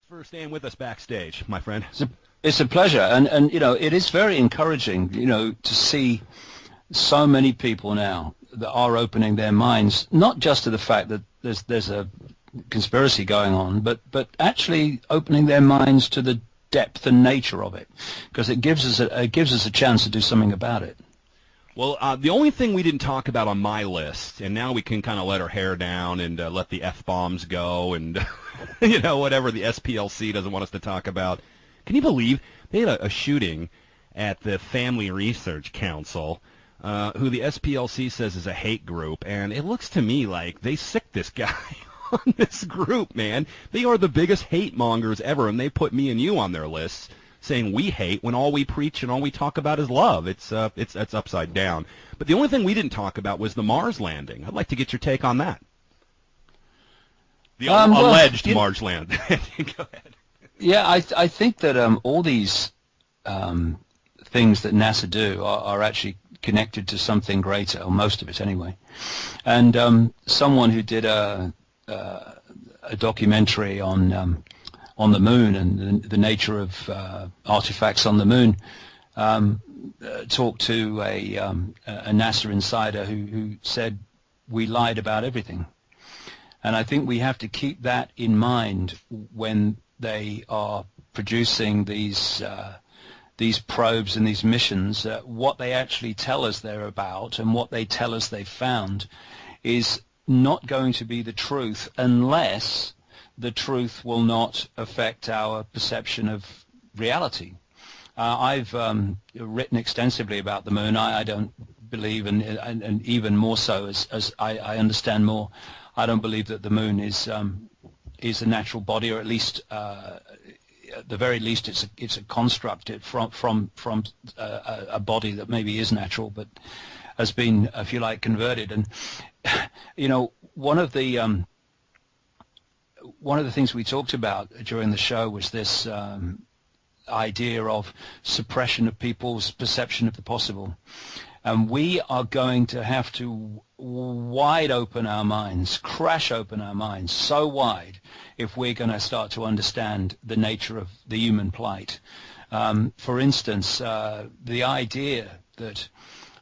For staying with us backstage, my friend. It's a pleasure, and it is very encouraging, to see so many people now that are opening their minds, not just to the fact that there's a conspiracy going on, but actually opening their minds to the depth and nature of it, because it gives us a chance to do something about it. Well, the only thing we didn't talk about on my list, and now we can kind of let our hair down and let the F-bombs go and, whatever the SPLC doesn't want us to talk about. Can you believe they had a shooting at the Family Research Council, who the SPLC says is a hate group, and it looks to me like they sicked this guy on this group, man. They are the biggest hate mongers ever, and they put me and you on their lists, saying we hate when all we preach and all we talk about is love. It's upside down. But the only thing we didn't talk about was the Mars landing. I'd like to get your take on that. The alleged Mars landing. Go ahead. Yeah, I think that all these things that NASA do are actually connected to something greater, or most of it anyway. And someone who did a documentary on the moon and the nature of artifacts on the moon, talked to a NASA insider who said we lied about everything. And I think we have to keep that in mind when they are producing these probes and these missions. What they actually tell us they're about and what they tell us they've found is not going to be the truth unless the truth will not affect our perception of reality. I've written extensively about the moon. I don't believe, and even more so as I understand more, I don't believe that the moon is a natural body, or at least at the very least it's a construct from a body that maybe is natural but has been, if you like, converted. And one of the things we talked about during the show was this idea of suppression of people's perception of the possible. And we are going to have to wide open our minds, crash open our minds so wide if we're going to start to understand the nature of the human plight. For instance, the idea that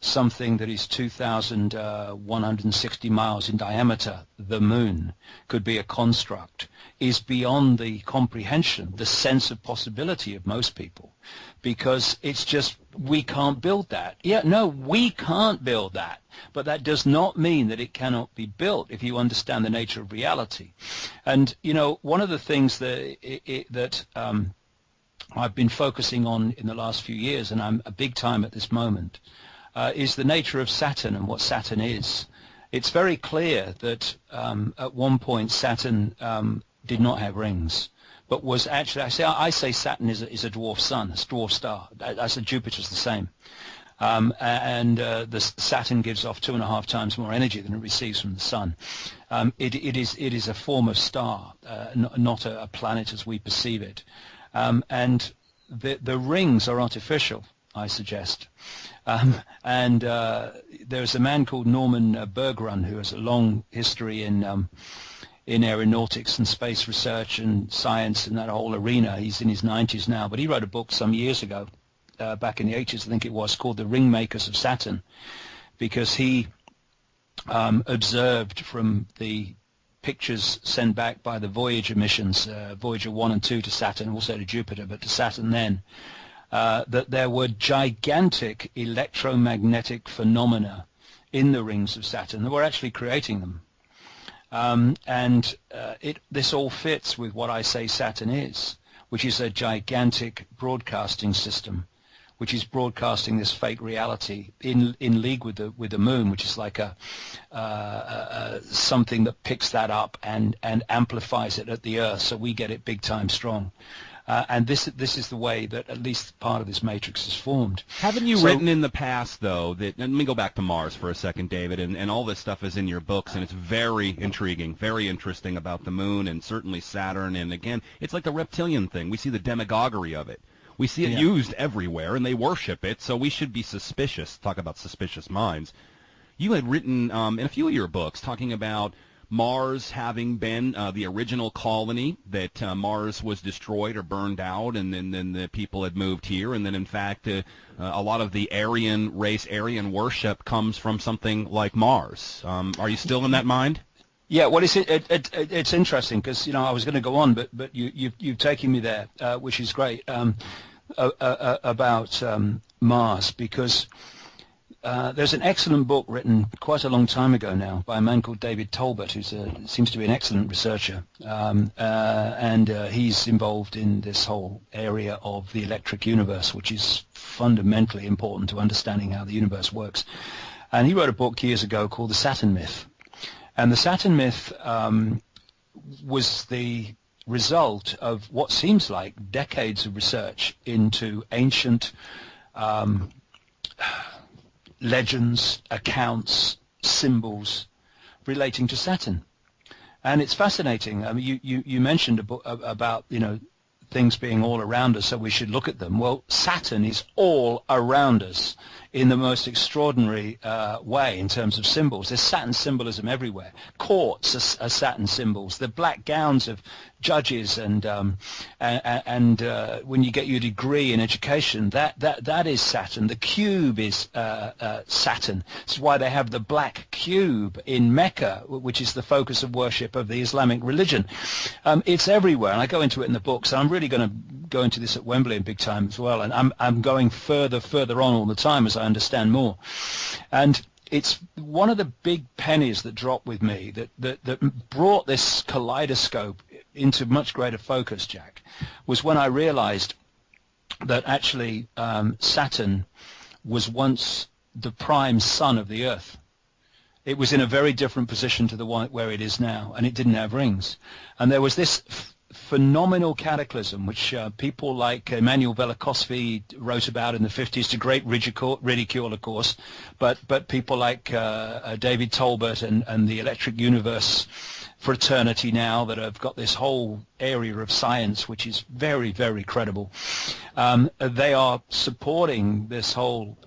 something that is 2,160 miles in diameter, the moon, could be a construct is beyond the comprehension, the sense of possibility of most people, because it's just, we can't build that. Yeah, no, we can't build that, but that does not mean that it cannot be built if you understand the nature of reality. And, one of the things that I've been focusing on in the last few years, and I'm a big time at this moment, is the nature of Saturn and what Saturn is. It's very clear that at one point Saturn did not have rings, but was actually, I say Saturn is a dwarf sun, a dwarf star. I said Jupiter's the same. The Saturn gives off 2.5 times more energy than it receives from the sun. It is a form of star, not a planet as we perceive it. And the rings are artificial, I suggest. There's a man called Norman Bergrun who has a long history in aeronautics and space research and science and that whole arena. He's in his 90s now, but he wrote a book some years ago, back in the 80s I think it was, called The Ringmakers of Saturn, because he observed from the pictures sent back by the Voyager missions, Voyager 1 and 2 to Saturn, also to Jupiter, but to Saturn then, that there were gigantic electromagnetic phenomena in the rings of Saturn that were actually creating them. This all fits with what I say Saturn is, which is a gigantic broadcasting system, which is broadcasting this fake reality in league with the moon, which is like something that picks that up and amplifies it at the Earth, so we get it big time strong. And this is the way that at least part of this matrix is formed. Haven't you written in the past, though, that, and let me go back to Mars for a second, David, and all this stuff is in your books, and it's very intriguing, very interesting about the moon and certainly Saturn, and again, it's like the reptilian thing. We see the demagoguery of it. We see it used everywhere, and they worship it, so we should be suspicious. Talk about suspicious minds. You had written in a few of your books talking about Mars having been the original colony, that Mars was destroyed or burned out, and then the people had moved here, and then in fact a lot of the Aryan race, Aryan worship comes from something like Mars. Are you still in that mind? Yeah, well, it's interesting because I was going to go on, but you've taken me there, which is great, about Mars, because there's an excellent book written quite a long time ago now by a man called David Tolbert, who seems to be an excellent researcher, and he's involved in this whole area of the electric universe, which is fundamentally important to understanding how the universe works. And he wrote a book years ago called The Saturn Myth. And the Saturn myth was the result of what seems like decades of research into ancient legends, accounts, symbols relating to Saturn. And it's fascinating. I mean, you mentioned about things being all around us, so we should look at them. Well, Saturn is all around us in the most extraordinary way in terms of symbols. There's Saturn symbolism everywhere. Courts are Saturn symbols. The black gowns of judges and when you get your degree in education, that is Saturn. The cube is Saturn. This is why they have the black cube in Mecca, which is the focus of worship of the Islamic religion. It's everywhere, and I go into it in the book. So I'm really going to go into this at Wembley in big time as well, and I'm going further on all the time as I understand more. And it's one of the big pennies that dropped with me that brought this kaleidoscope into much greater focus, Jack, was when I realized that actually Saturn was once the prime sun of the Earth. It was in a very different position to the one where it is now, and it didn't have rings. And there was this phenomenal cataclysm, which people like Emanuel Velikovsky wrote about in the 50s to great ridicule, of course, but people like David Tolbert and the Electric Universe fraternity now that have got this whole area of science which is very, very credible. They are supporting this whole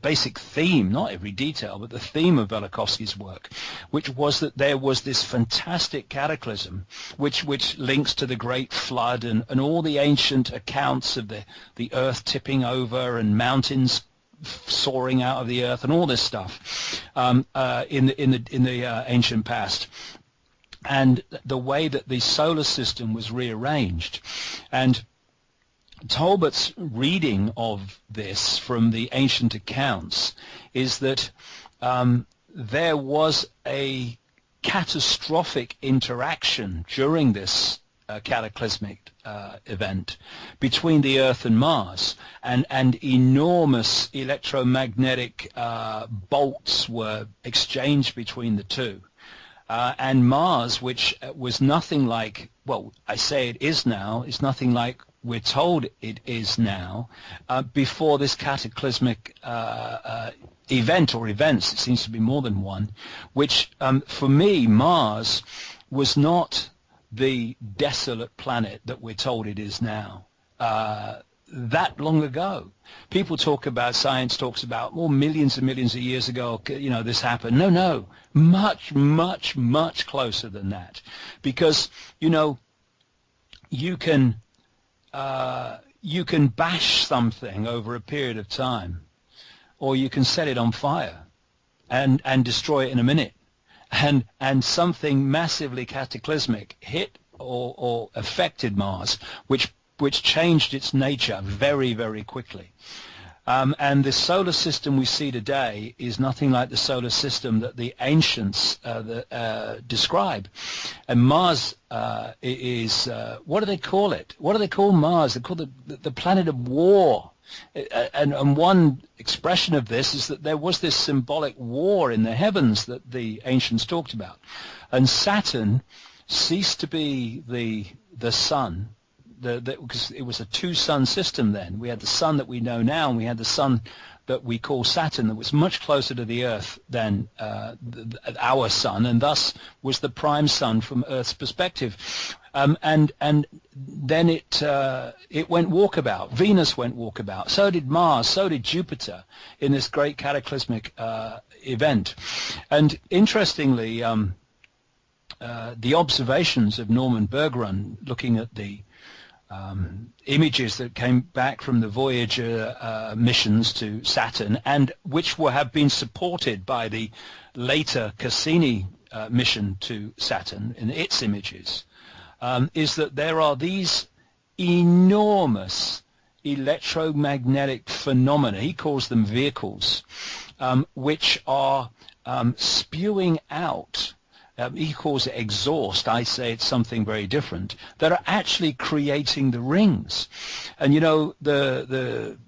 basic theme, not every detail, but the theme of Velikovsky's work, which was that there was this fantastic cataclysm which links to the Great Flood and all the ancient accounts of the earth tipping over and mountains soaring out of the earth and all this stuff in the ancient past, and the way that the solar system was rearranged. And Tolbert's reading of this from the ancient accounts is that there was a catastrophic interaction during this cataclysmic event between the Earth and Mars, and enormous electromagnetic bolts were exchanged between the two. And Mars, which was nothing like, well, I say it is now, is nothing like we're told it is now, before this cataclysmic event or events, it seems to be more than one, which for me, Mars was not the desolate planet that we're told it is now. That long ago. People talk about, science talks about, well, millions and millions of years ago, this happened. No, much, much, much closer than that. Because, you can bash something over a period of time, or you can set it on fire and destroy it in a minute. And something massively cataclysmic hit or affected Mars, which changed its nature very, very quickly. And the solar system we see today is nothing like the solar system that the ancients describe. And Mars is, what do they call it? What do they call Mars? They call it the planet of war. And one expression of this is that there was this symbolic war in the heavens that the ancients talked about. And Saturn ceased to be the sun, because it was a two-sun system then. We had the sun that we know now, and we had the sun that we call Saturn, that was much closer to the Earth than our sun, and thus was the prime sun from Earth's perspective. And then it went walkabout. Venus went walkabout. So did Mars. So did Jupiter in this great cataclysmic event. And interestingly, the observations of Norman Bergrun, looking at the images that came back from the Voyager missions to Saturn, and which have been supported by the later Cassini mission to Saturn in its images, is that there are these enormous electromagnetic phenomena, he calls them vehicles, which are spewing out, he calls it exhaust, I say it's something very different, that are actually creating the rings. And you know, the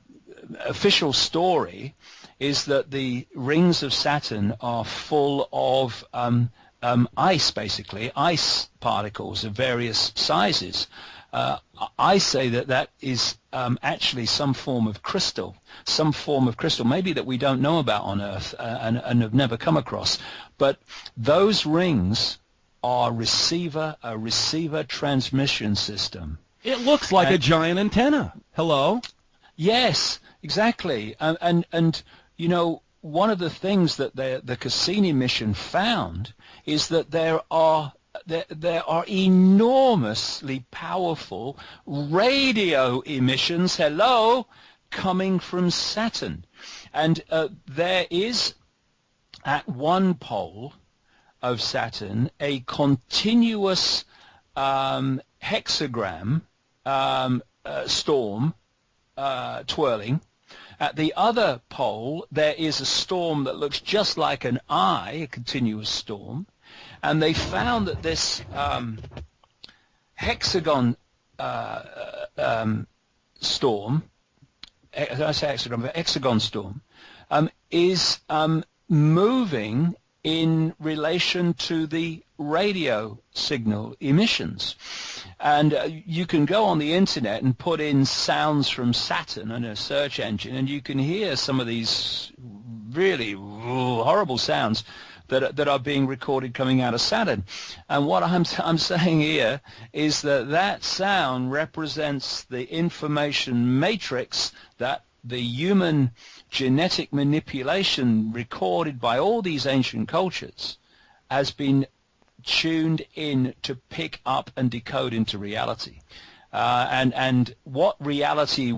official story is that the rings of Saturn are full of ice, basically, ice particles of various sizes. I say that that is actually some form of crystal, maybe that we don't know about on Earth and have never come across. But those rings are a receiver transmission system. It looks like a giant antenna. Hello? Yes, exactly. And you know, one of the things that the Cassini mission found is that there are enormously powerful radio emissions, coming from Saturn. And there is at one pole of Saturn a continuous hexagram storm twirling. At the other pole there is a storm that looks just like an eye, a continuous storm. And they found that this hexagon storm, hexagon storm, is moving in relation to the radio signal emissions. And you can go on the internet and put in sounds from Saturn in a search engine, and you can hear some of these really horrible sounds that are being recorded coming out of Saturn. And what I'm saying here is that sound represents the information matrix that the human genetic manipulation recorded by all these ancient cultures has been tuned in to pick up and decode into reality. And what reality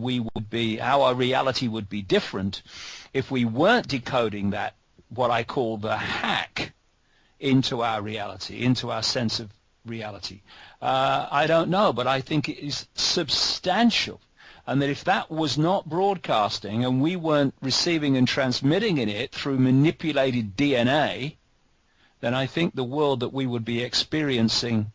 how our reality would be different if we weren't decoding that, what I call the hack, into our reality, into our sense of reality. I don't know, but I think it is substantial. And that if that was not broadcasting and we weren't receiving and transmitting in it through manipulated DNA, then I think the world that we would be experiencing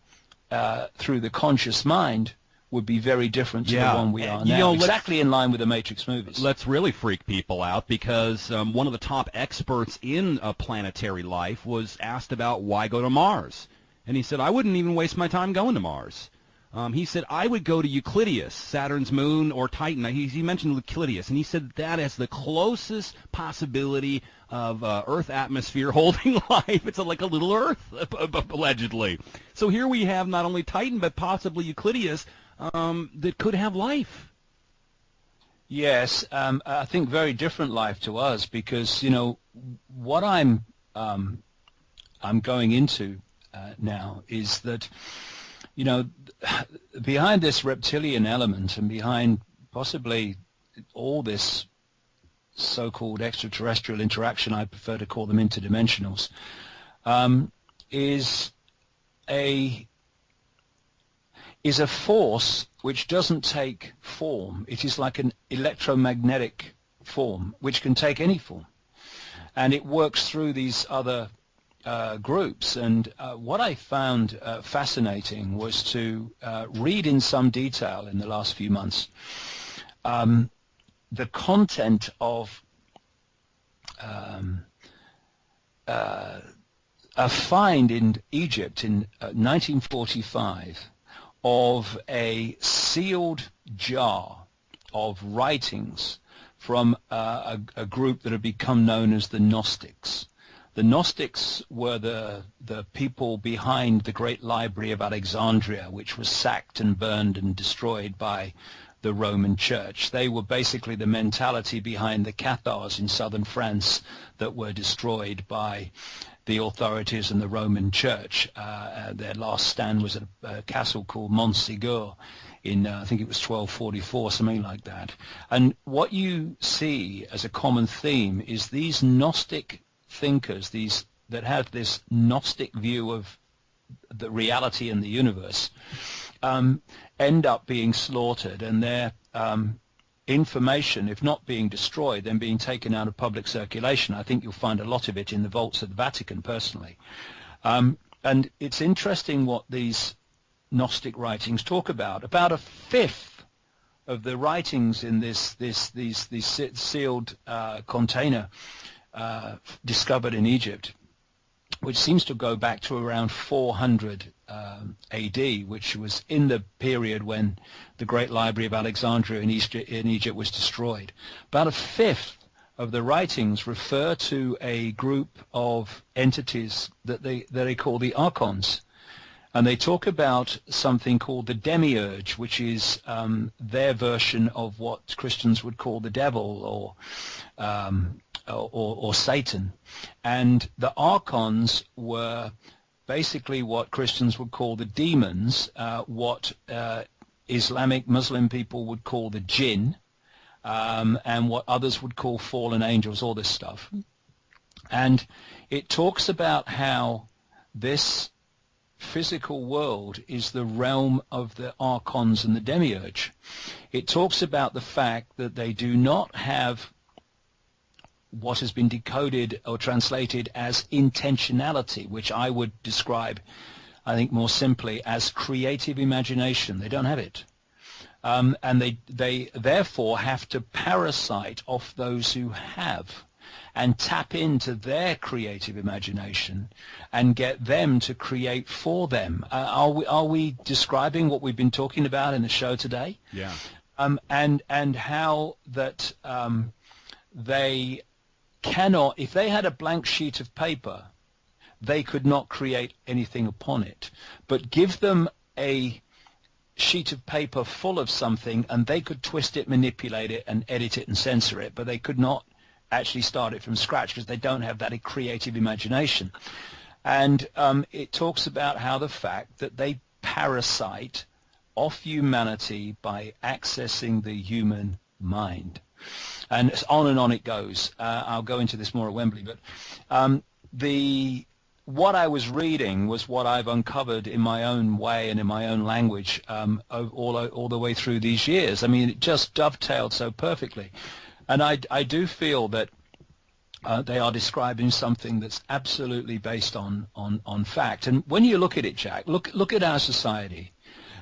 through the conscious mind would be very different to the one we are now, exactly in line with the Matrix movies. Let's really freak people out, because one of the top experts in planetary life was asked about why go to Mars. And he said, I wouldn't even waste my time going to Mars. He said, I would go to Euclideus, Saturn's moon, or Titan. He mentioned Euclideus, and he said that is the closest possibility of Earth atmosphere holding life. It's like a little Earth, allegedly. So here we have not only Titan, but possibly Euclideus, that could have life. Yes, I think very different life to us, because you know what I'm going into now is that, you know, behind this reptilian element and behind possibly all this so-called extraterrestrial interaction, I prefer to call them interdimensionals, is a force which doesn't take form. It is like an electromagnetic form which can take any form, and it works through these other groups. And what I found fascinating was to read in some detail in the last few months the content of a find in Egypt in 1945 of a sealed jar of writings from a group that had become known as the Gnostics. The Gnostics were the people behind the great library of Alexandria, which was sacked and burned and destroyed by the Roman Church. They were basically the mentality behind the Cathars in southern France that were destroyed by the authorities and the Roman Church. Their last stand was at a castle called Montségur in, I think it was 1244, something like that. And what you see as a common theme is these Gnostic thinkers, these that have this Gnostic view of the reality in the universe, end up being slaughtered, and their information, if not being destroyed, then being taken out of public circulation. I think you'll find a lot of it in the vaults of the Vatican, personally. And it's interesting what these Gnostic writings talk about. About a fifth of the writings in these sealed container discovered in Egypt, which seems to go back to around 400 AD, which was in the period when the Great Library of Alexandria in Egypt was destroyed. About a fifth of the writings refer to a group of entities that they call the archons. And they talk about something called the demiurge, which is their version of what Christians would call the devil or Satan. And the archons were basically what Christians would call the demons, what Islamic Muslim people would call the jinn, and what others would call fallen angels, all this stuff. And it talks about how this physical world is the realm of the archons and the demiurge. It talks about the fact that they do not have what has been decoded or translated as intentionality, which I would describe, I think, more simply as creative imagination. They don't have it. And they therefore have to parasite off those who have and tap into their creative imagination and get them to create for them. Are we describing what we've been talking about in the show today? Yeah. And how that they cannot, if they had a blank sheet of paper, they could not create anything upon it. But give them a sheet of paper full of something and they could twist it, manipulate it, and edit it and censor it, but they could not actually start it from scratch because they don't have that creative imagination. And it talks about how the fact that they parasite off humanity by accessing the human mind. And on it goes. I'll go into this more at Wembley, but what I was reading was what I've uncovered in my own way and in my own language all the way through these years. I mean, it just dovetailed so perfectly. And I do feel that they are describing something that's absolutely based on fact. And when you look at it, Jack, look at our society.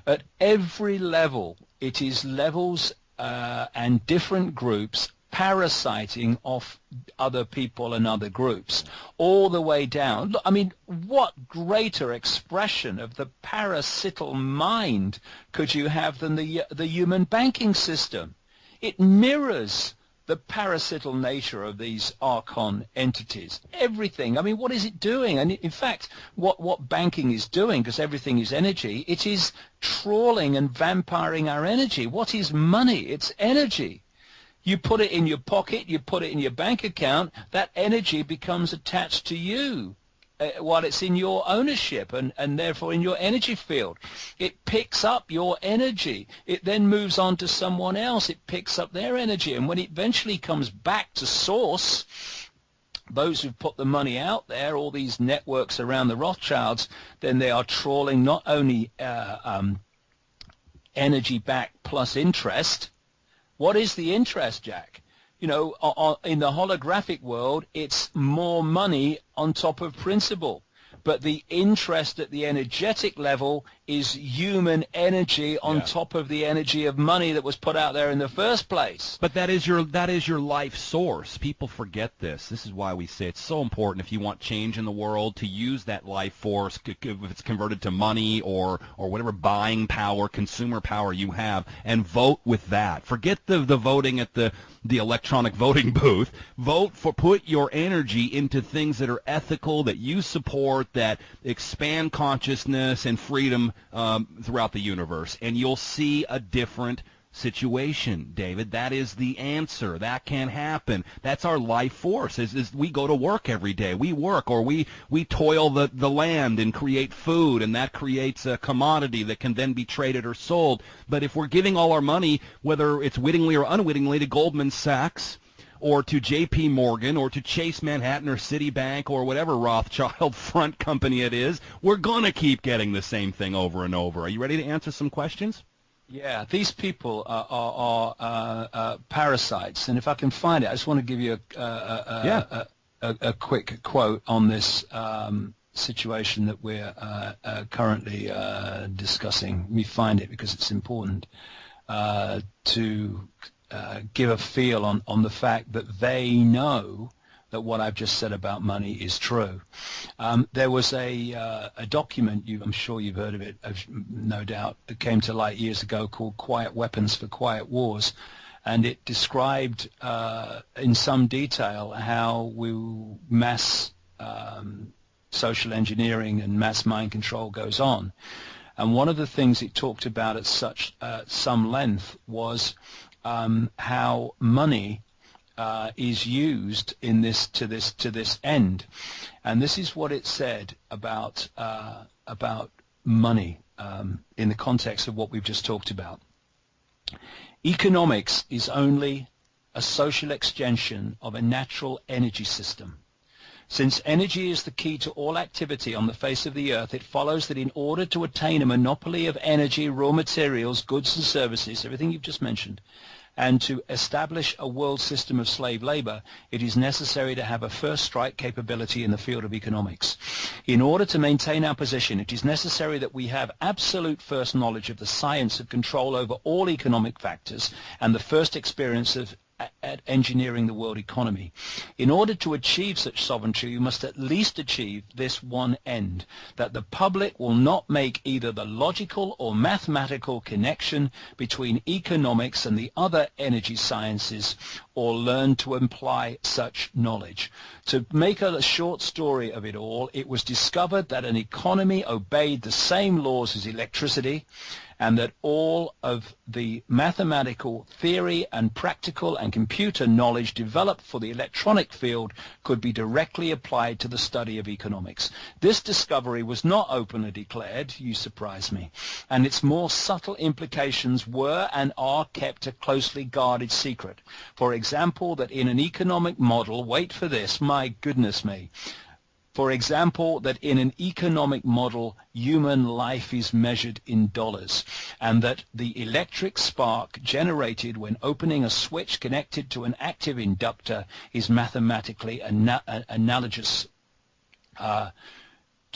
At every level, it is levels and different groups parasiting off other people and other groups, all the way down. Look, I mean, what greater expression of the parasital mind could you have than the human banking system? It mirrors the parasital nature of these archon entities. Everything. I mean, what is it doing? And in fact, what banking is doing, because everything is energy, it is trawling and vampiring our energy. What is money? It's energy. You put it in your pocket, you put it in your bank account, that energy becomes attached to you while it's in your ownership and therefore in your energy field. It picks up your energy. It then moves on to someone else. It picks up their energy. And when it eventually comes back to source, those who've put the money out there, all these networks around the Rothschilds, then they are trawling not only energy back plus interest. What is the interest, Jack? You know, in the holographic world, it's more money on top of principal. But the interest at the energetic level is human energy on top of the energy of money that was put out there in the first place. But that is your life source. People forget this. This is why we say it's so important, if you want change in the world, to use that life force, if it's converted to money or whatever buying power, consumer power you have, and vote with that. Forget the voting at the electronic voting booth. Put your energy into things that are ethical, that you support, that expand consciousness and freedom throughout the universe, and you'll see a different situation, David. That is the answer. That can happen. That's our life force. Is we go to work every day. We work, or we toil the land and create food, and that creates a commodity that can then be traded or sold. But if we're giving all our money, whether it's wittingly or unwittingly, to Goldman Sachs, or to J.P. Morgan, or to Chase Manhattan, or Citibank, or whatever Rothschild front company it is, we're going to keep getting the same thing over and over. Are you ready to answer some questions? Yeah, these people are parasites, and if I can find it, I just want to give you a quick quote on this situation that we're currently discussing. Let me find it because it's important to give a feel on the fact that they know that what I've just said about money is true. There was a document, I'm sure you've heard of it, no doubt, that came to light years ago called Quiet Weapons for Quiet Wars, and it described in some detail how mass social engineering and mass mind control goes on. And one of the things it talked about at some length was how money is used in to this end, and this is what it said about money in the context of what we've just talked about. Economics is only a social extension of a natural energy system. Since energy is the key to all activity on the face of the earth, it follows that in order to attain a monopoly of energy, raw materials, goods and services, everything you've just mentioned, and to establish a world system of slave labor, it is necessary to have a first strike capability in the field of economics. In order to maintain our position, it is necessary that we have absolute first knowledge of the science of control over all economic factors and the first experience of at engineering the world economy. In order to achieve such sovereignty, you must at least achieve this one end, that the public will not make either the logical or mathematical connection between economics and the other energy sciences, or learn to imply such knowledge. To make a short story of it all, it was discovered that an economy obeyed the same laws as electricity, and that all of the mathematical theory and practical and computer knowledge developed for the electronic field could be directly applied to the study of economics. This discovery was not openly declared, you surprise me, and its more subtle implications were and are kept a closely guarded secret. For example, that in an economic model, wait for this, my goodness me, for example, that in an economic model, human life is measured in dollars, and that the electric spark generated when opening a switch connected to an active inductor is mathematically analogous to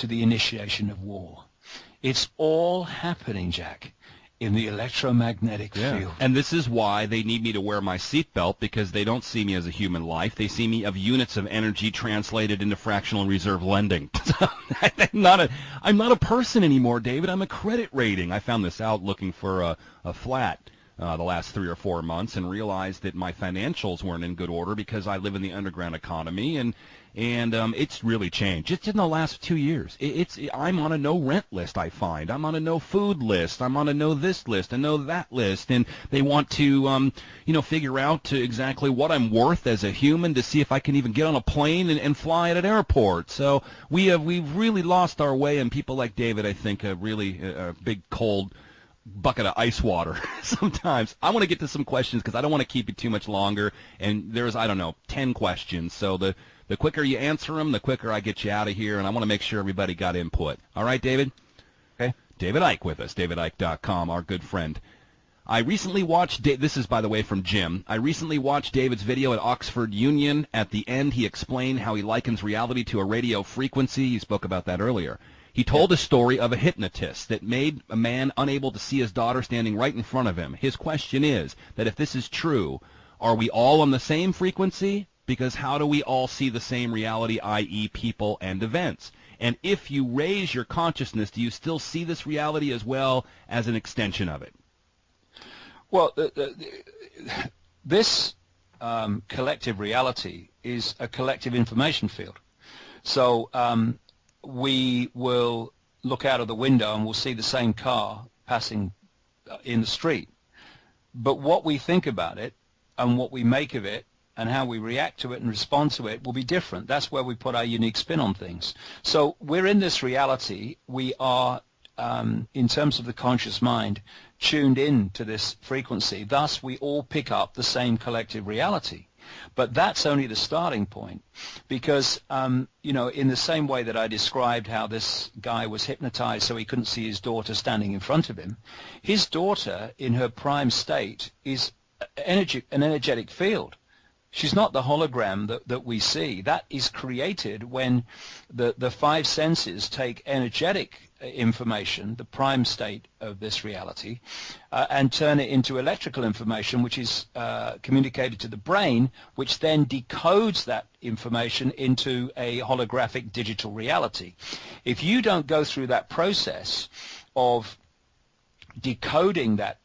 the initiation of war. It's all happening, Jack, in the electromagnetic field. And this is why they need me to wear my seatbelt, because they don't see me as a human life. They see me of units of energy translated into fractional and reserve lending. I'm not a person anymore, David. I'm a credit rating. I found this out looking for a flat the last 3 or 4 months, and realized that my financials weren't in good order because I live in the underground economy, and it's really changed. Just in the last 2 years, I'm on a no rent list. I find I'm on a no food list. I'm on a no this list, a no that list, and they want to figure out exactly what I'm worth as a human to see if I can even get on a plane and fly at an airport. So we've really lost our way, and people like David, I think, really a big cold bucket of ice water sometimes. I want to get to some questions because I don't want to keep it too much longer, and there's 10 questions, so the quicker you answer them, the quicker I get you out of here, and I want to make sure everybody got input. All right, David? Okay. David Icke with us, davidicke.com, our good friend. I recently watched, this is, by the way, from Jim. I recently watched David's video at Oxford Union. At the end, he explained how he likens reality to a radio frequency. He spoke about that earlier. He told a story of a hypnotist that made a man unable to see his daughter standing right in front of him. His question is that if this is true, are we all on the same frequency? Because how do we all see the same reality, i.e. people and events? And if you raise your consciousness, do you still see this reality as well as an extension of it? Well, this collective reality is a collective information field. So we will look out of the window and we'll see the same car passing in the street. but what we think about it and what we make of it and how we react to it and respond to it will be different. That's where we put our unique spin on things. So we're in this reality. We are, in terms of the conscious mind, tuned in to this frequency. Thus, we all pick up the same collective reality. But that's only the starting point, because, you know, in the same way that I described how this guy was hypnotized so he couldn't see his daughter standing in front of him, his daughter in her prime state is an energetic field. She's not the hologram that we see. That is created when the five senses take energetic information, the prime state of this reality, and turn it into electrical information, which is communicated to the brain, which then decodes that information into a holographic digital reality. If you don't go through that process of decoding that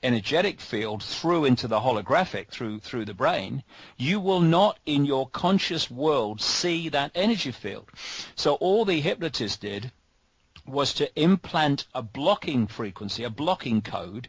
energetic field through into the holographic through the brain, you will not in your conscious world see that energy field. So all the hypnotist did was to implant a blocking frequency, a blocking code,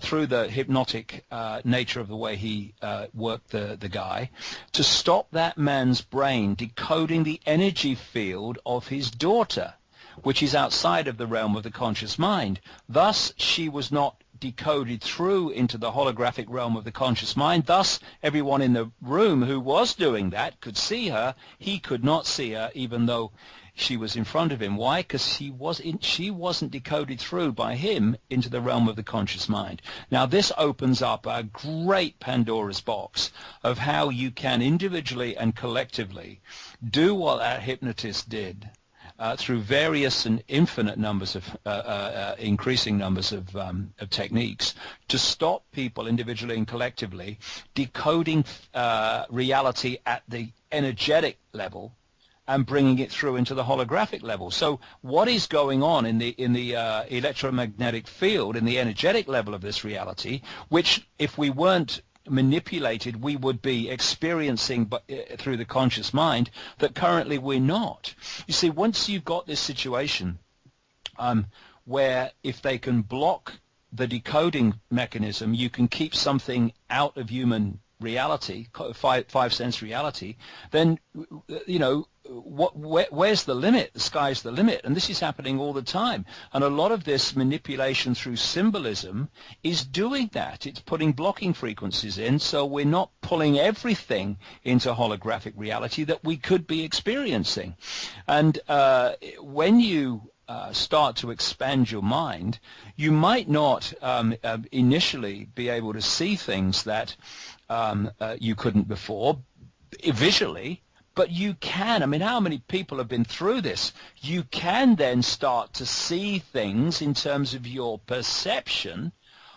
through the hypnotic nature of the way he worked the guy, to stop that man's brain decoding the energy field of his daughter, which is outside of the realm of the conscious mind. Thus, she was not decoded through into the holographic realm of the conscious mind. Thus, everyone in the room who was doing that could see her. He could not see her, even though she was in front of him. Why? Because she wasn't decoded through by him into the realm of the conscious mind. Now, this opens up a great Pandora's box of how you can individually and collectively do what that hypnotist did, through various and infinite numbers of increasing numbers of techniques, to stop people individually and collectively decoding reality at the energetic level and bringing it through into the holographic level. So what is going on in the electromagnetic field, in the energetic level of this reality, which if we weren't manipulated we would be experiencing through the conscious mind, that currently we're not. You see, once you've got this situation where if they can block the decoding mechanism, you can keep something out of human reality, five sense reality, then, you know, where's the limit? The sky's the limit. And this is happening all the time. And a lot of this manipulation through symbolism is doing that. It's putting blocking frequencies in, so we're not pulling everything into holographic reality that we could be experiencing. And when you start to expand your mind, you might not initially be able to see things that you couldn't before visually, but you can. I mean, how many people have been through this? You can then start to see things in terms of your perception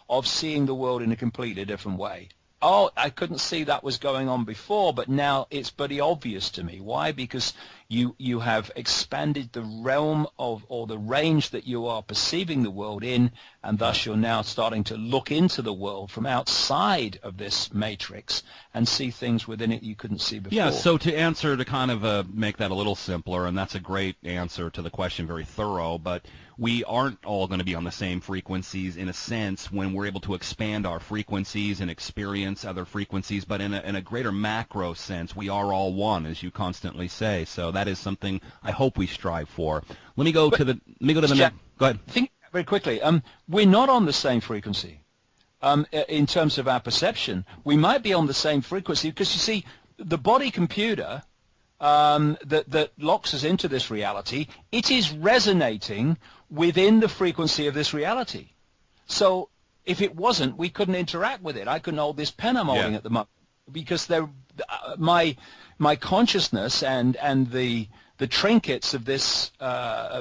of seeing the world in a completely different way. Oh, I couldn't see that was going on before, but now it's pretty obvious to me. Why? Because you have expanded the realm of, or the range that you are perceiving the world in, and thus you're now starting to look into the world from outside of this matrix and see things within it you couldn't see before. Yeah, so to answer, to kind of make that a little simpler, and that's a great answer to the question, very thorough, but we aren't all going to be on the same frequencies in a sense when we're able to expand our frequencies and experience other frequencies, but in a greater macro sense, we are all one, as you constantly say. So that is something I hope we strive for. Let me go to the next. Go ahead. Think very quickly. We're not on the same frequency in terms of our perception. We might be on the same frequency because, you see, the body computer that locks us into this reality, it is resonating within the frequency of this reality. So if it wasn't, we couldn't interact with it. I couldn't hold this pen I'm holding at the moment because my consciousness and the trinkets of this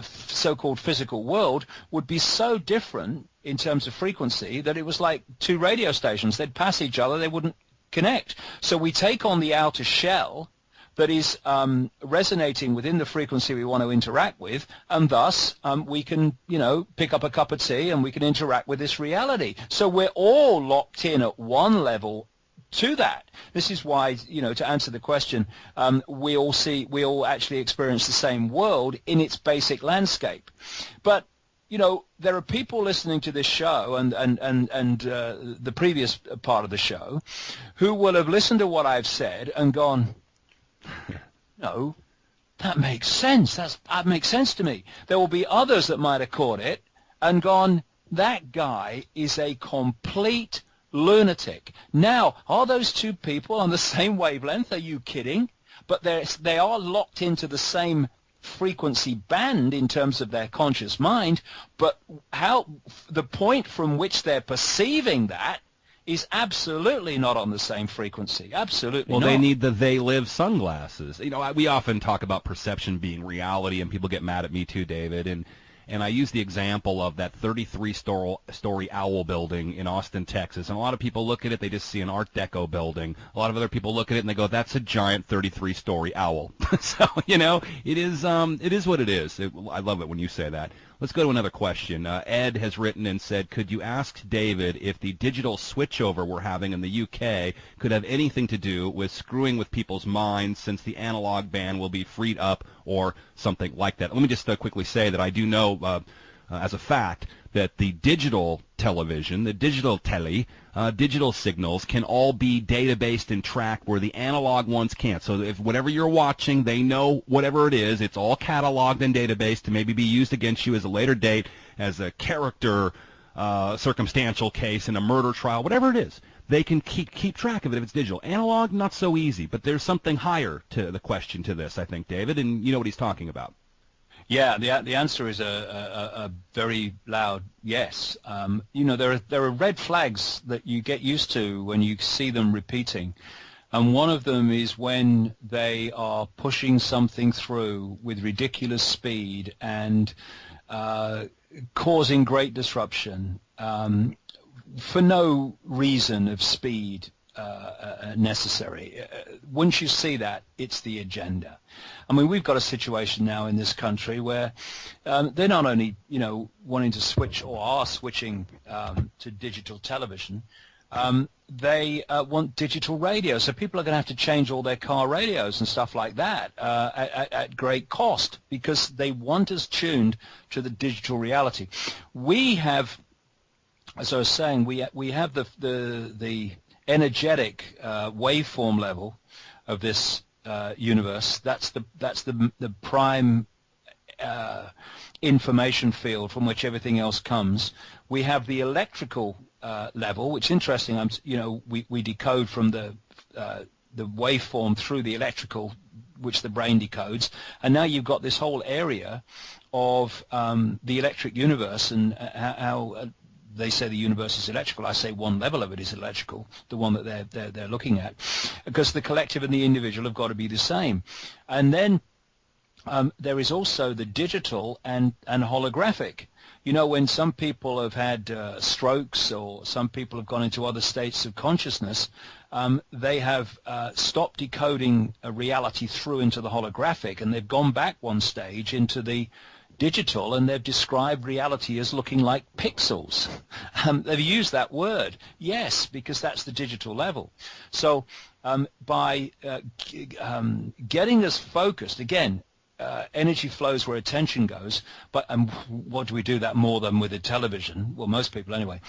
so-called physical world would be so different in terms of frequency that it was like two radio stations. They'd pass each other, they wouldn't connect. So we take on the outer shell that is resonating within the frequency we want to interact with, and thus we can, you know, pick up a cup of tea and we can interact with this reality. So we're all locked in at one level to that. This is why, you know, to answer the question, we all actually experience the same world in its basic landscape. But there are people listening to this show and the previous part of the show who will have listened to what I've said and gone, no, that makes sense. That makes sense to me. There will be others that might have caught it and gone, that guy is a complete lunatic. Now, are those two people on the same wavelength? Are you kidding? But they are locked into the same frequency band in terms of their conscious mind, but how the point from which they're perceiving that is absolutely not on the same frequency. Absolutely not. Well, they need the They Live sunglasses. We often talk about perception being reality, and people get mad at me too, David, and I use the example of that 33-story owl building in Austin, Texas. And a lot of people look at it, they just see an Art Deco building. A lot of other people look at it and they go, that's a giant 33-story owl. So, it is what it is. I love it when you say that. Let's go to another question. Ed has written and said, could you ask David if the digital switchover we're having in the UK could have anything to do with screwing with people's minds since the analog ban will be freed up or something like that? Let me just quickly say that I do know as a fact that the digital television, the digital digital signals can all be databased and tracked where the analog ones can't. So if whatever you're watching, they know whatever it is, it's all cataloged and databased to maybe be used against you as a later date as a character circumstantial case in a murder trial, whatever it is. They can keep track of it if it's digital. Analog, not so easy, but there's something higher to the question to this, I think, David, and you know what he's talking about. Yeah, the answer is a very loud yes. There are red flags that you get used to when you see them repeating, and one of them is when they are pushing something through with ridiculous speed and causing great disruption for no reason of speed necessary. Once you see that, it's the agenda. I mean, we've got a situation now in this country where they're not only, wanting to switch or are switching to digital television, they want digital radio. So people are going to have to change all their car radios and stuff like that at great cost because they want us tuned to the digital reality. We have, as I was saying, we have the energetic waveform level of this universe. That's the prime information field from which everything else comes. We have the electrical level, which is interesting. We decode from the waveform through the electrical, which the brain decodes, and now you've got this whole area of the electric universe and how they say the universe is electrical. I say one level of it is electrical, the one that they're looking at, because the collective and the individual have got to be the same. And then there is also the digital and holographic. When some people have had strokes or some people have gone into other states of consciousness, they have stopped decoding a reality through into the holographic, and they've gone back one stage into the digital, and they've described reality as looking like pixels. They've used that word, yes, because that's the digital level. So by getting us focused, again, energy flows where attention goes, but what do we do that more than with a television? Well, most people anyway.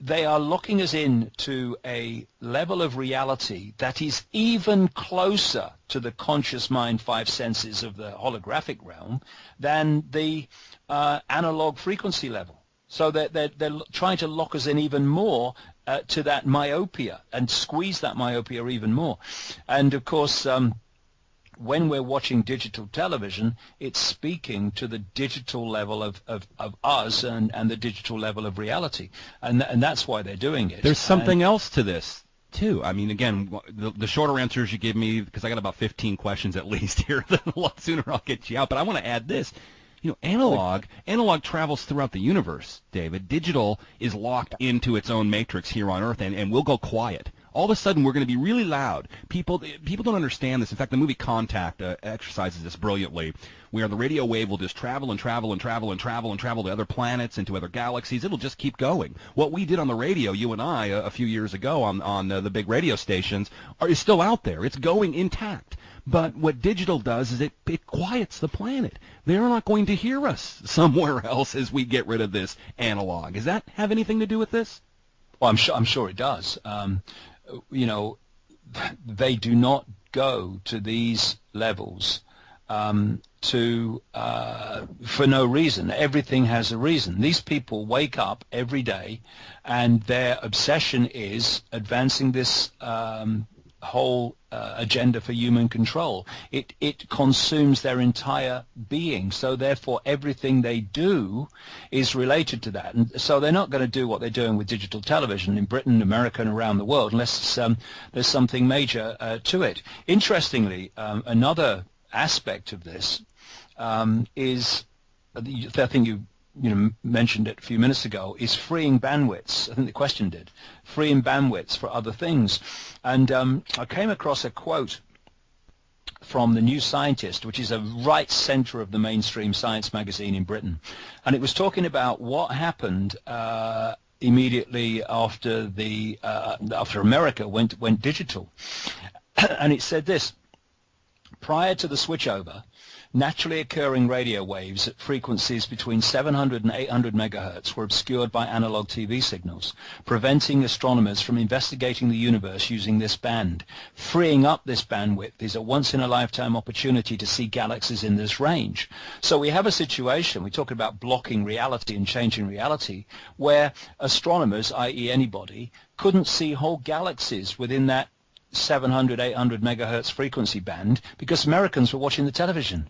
They are locking us in to a level of reality that is even closer to the conscious mind five senses of the holographic realm than the analog frequency level. So they're trying to lock us in even more to that myopia and squeeze that myopia even more. And of course, when we're watching digital television, it's speaking to the digital level of us and the digital level of reality. And that's why they're doing it. There's something else to this, too. I mean, again, the shorter answers you give me, because I got about 15 questions at least here, a lot sooner I'll get you out. But I want to add this. Analog travels throughout the universe, David. Digital is locked into its own matrix here on Earth, and will go quiet. all of a sudden we're going to be really loud. People don't understand this. In fact, the movie Contact exercises this brilliantly, where the radio wave will just travel and travel and travel and travel and travel to other planets and to other galaxies. It'll just keep going. What we did on the radio, you and I, a few years ago on the big radio stations, is still out there. It's going intact. But what digital does is it quiets the planet. They're not going to hear us somewhere else as we get rid of this analog. Does that have anything to do with this? Well, I'm sure it does. They do not go to these levels for no reason. Everything has a reason. These people wake up every day, and their obsession is advancing this whole agenda for human control. It consumes their entire being, so therefore everything they do is related to that. And so they're not going to do what they're doing with digital television in Britain, America, and around the world unless there's something major to it. Interestingly, another aspect of this is, I think you mentioned it a few minutes ago, is freeing bandwidths. I think the question did. Freeing bandwidths for other things. And I came across a quote from the New Scientist, which is a right center of the mainstream science magazine in Britain. And it was talking about what happened immediately after after America went digital. And it said this: prior to the switchover, naturally occurring radio waves at frequencies between 700 and 800 megahertz were obscured by analog TV signals, preventing astronomers from investigating the universe using this band. Freeing up this bandwidth is a once-in-a-lifetime opportunity to see galaxies in this range. So we have a situation, we talk about blocking reality and changing reality, where astronomers, i.e. anybody, couldn't see whole galaxies within that 700, 800 megahertz frequency band because Americans were watching the television.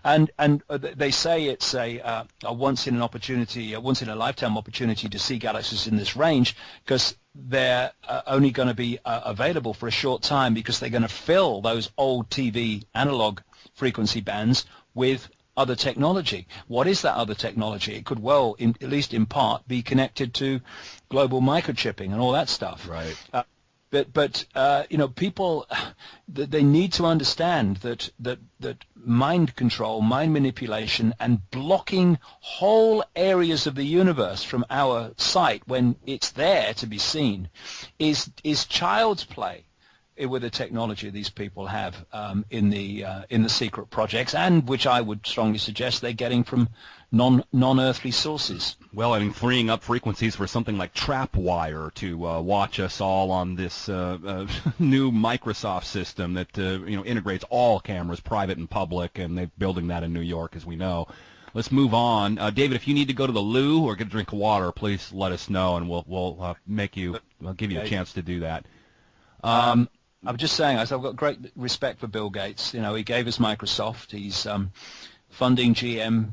And they say it's a once in a lifetime opportunity to see galaxies in this range because they're only going to be available for a short time because they're going to fill those old TV analog frequency bands with other technology. What is that other technology? It could well, at least in part, be connected to global microchipping and all that stuff. Right. But people, they need to understand that mind control, mind manipulation, and blocking whole areas of the universe from our sight when it's there to be seen is child's play with the technology these people have in the secret projects, and which I would strongly suggest they're getting from non-earthly sources. Well, I mean, freeing up frequencies for something like Trapwire to watch us all on this new Microsoft system that integrates all cameras, private and public, and they're building that in New York, as we know. Let's move on. David, if you need to go to the loo or get a drink of water, please let us know, and we'll give you a chance to do that. I'm just saying, I've got great respect for Bill Gates. He gave us Microsoft. He's funding GM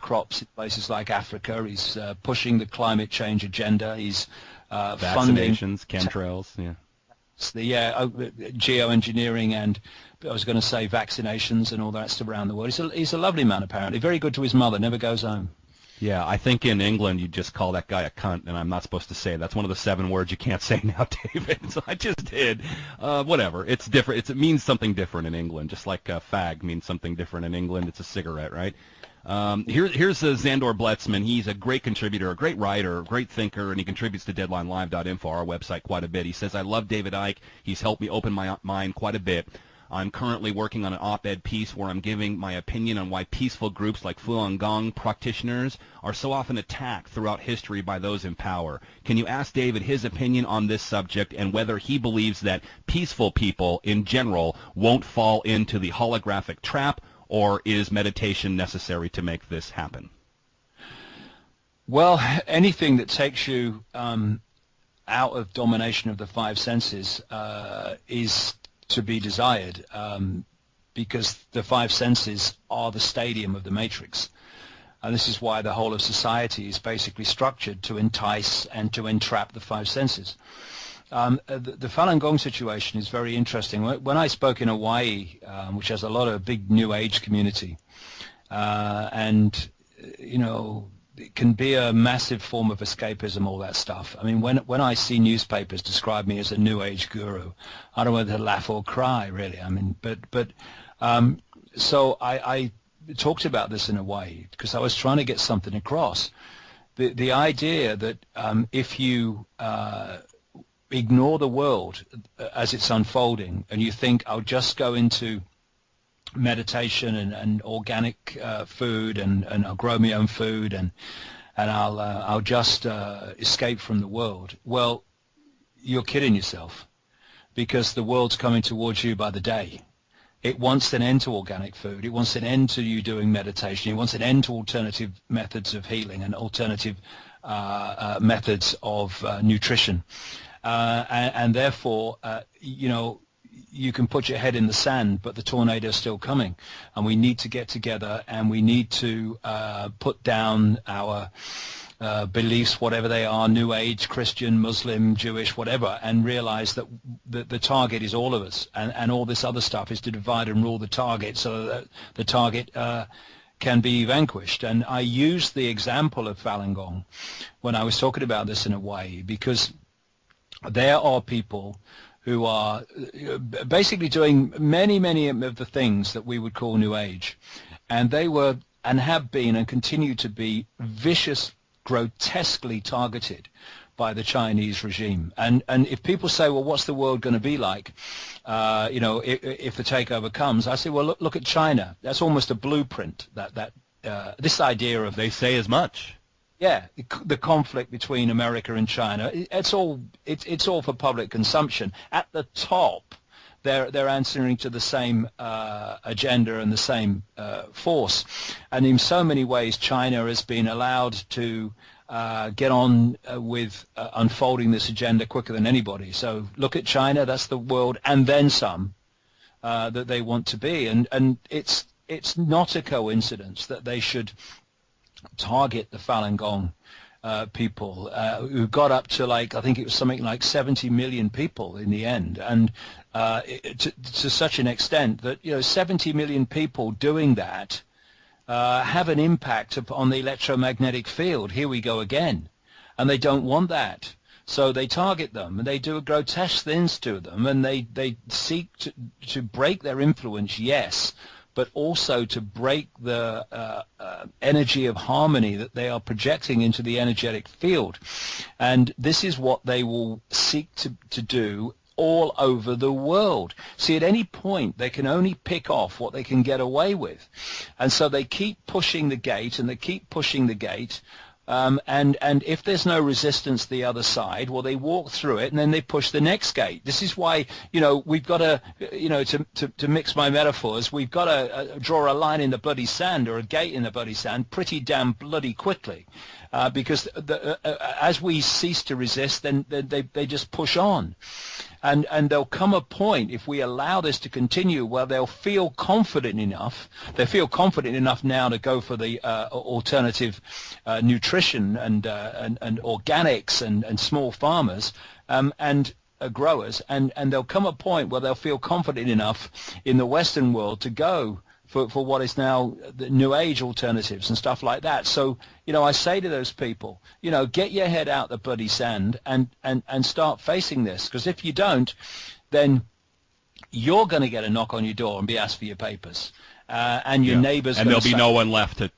crops in places like Africa. He's pushing the climate change agenda. He's vaccinations, chemtrails, geoengineering, and I was going to say vaccinations and all that stuff around the world. He's a lovely man, apparently. Very good to his mother. Never goes home. Yeah, I think in England you just call that guy a cunt, and I'm not supposed to say it. That's one of the 7 words you can't say now, David. So I just did. Whatever. It's different. It means something different in England, just like fag means something different in England. It's a cigarette, right? Here's Zandor Bletzman. He's a great contributor, a great writer, a great thinker, and he contributes to DeadlineLive.info, our website, quite a bit. He says, I love David Icke. He's helped me open my mind quite a bit. I'm currently working on an op-ed piece where I'm giving my opinion on why peaceful groups like Falun Gong practitioners are so often attacked throughout history by those in power. Can you ask David his opinion on this subject and whether he believes that peaceful people in general won't fall into the holographic trap, or is meditation necessary to make this happen? Well, anything that takes you out of domination of the 5 senses is to be desired, because the 5 senses are the stadium of the matrix, and this is why the whole of society is basically structured to entice and to entrap the 5 senses. The Falun Gong situation is very interesting. When I spoke in Hawaii, which has a lot of big New Age community, and it can be a massive form of escapism, all that stuff. I mean, when I see newspapers describe me as a New Age guru, I don't know whether to laugh or cry, really. I mean, so I talked about this in a way because I was trying to get something across. The idea that if you ignore the world as it's unfolding and you think, I'll just go into meditation and organic food and I'll grow my own food and I'll just escape from the world. Well, you're kidding yourself, because the world's coming towards you by the day. It wants an end to organic food. It wants an end to you doing meditation. It wants an end to alternative methods of healing and alternative methods of nutrition. And therefore, you can put your head in the sand, but the tornado is still coming. And we need to get together, and we need to put down our beliefs, whatever they are, New Age, Christian, Muslim, Jewish, whatever, and realize that the target is all of us, and all this other stuff is to divide and rule the target so that the target can be vanquished. And I used the example of Falun Gong when I was talking about this in a way, because there are people who are basically doing many of the things that we would call New Age, and they were and have been and continue to be vicious, grotesquely targeted by the Chinese regime. And if people say, well, what's the world going to be like, if the takeover comes, I say, well, look at China. That's almost a blueprint. This idea of, they say as much. Yeah, the conflict between America and China. It's all for public consumption. At the top, they're answering to the same agenda and the same force. And in so many ways, China has been allowed to get on with unfolding this agenda quicker than anybody. So look at China, that's the world, and then some that they want to be. And it's not a coincidence that they should target the Falun Gong people who got up to, like, I think it was something like 70 million people in the end, and to such an extent that 70 million people doing that have an impact on the electromagnetic field. Here we go again, and they don't want that, so they target them and they do grotesque things to them, and they seek to break their influence, yes, but also to break the energy of harmony that they are projecting into the energetic field. And this is what they will seek to do all over the world. See, at any point, they can only pick off what they can get away with. And so they keep pushing the gate, and they keep pushing the gate. And if there's no resistance the other side, well, they walk through it, and then they push the next gate. This is why, we've got to, to mix my metaphors, we've got to draw a line in the bloody sand, or a gate in the bloody sand, pretty damn bloody quickly. Because as we cease to resist, then they just push on. And there'll come a point, if we allow this to continue, where they'll feel confident enough. They feel confident enough now to go for the alternative nutrition and organics and small farmers and growers. And there'll come a point where they'll feel confident enough in the Western world to go for what is now the New Age alternatives and stuff like that. So, I say to those people, get your head out the bloody sand and start facing this. Because if you don't, then you're going to get a knock on your door and be asked for your papers. And your neighbors... And there'll be no one left to...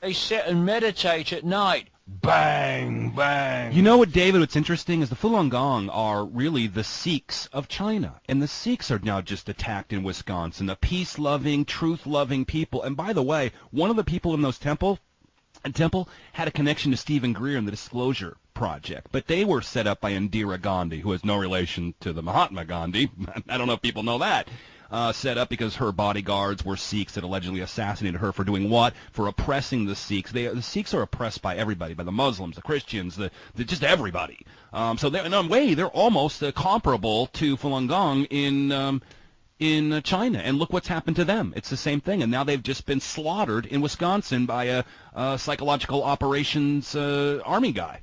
They sit and meditate at night. Bang, bang. You know what, David, what's interesting is the Falun Gong are really the Sikhs of China. And the Sikhs are now just attacked in Wisconsin, the peace-loving, truth-loving people. And by the way, one of the people in those temple had a connection to Stephen Greer and the Disclosure Project. But they were set up by Indira Gandhi, who has no relation to the Mahatma Gandhi. I don't know if people know that. Set up because her bodyguards were Sikhs that allegedly assassinated her for doing what? For oppressing the Sikhs. The Sikhs are oppressed by everybody, by the Muslims, the Christians, just everybody. So in a way, they're almost comparable to Falun Gong in China. And look what's happened to them. It's the same thing. And now they've just been slaughtered in Wisconsin by a psychological operations army guy.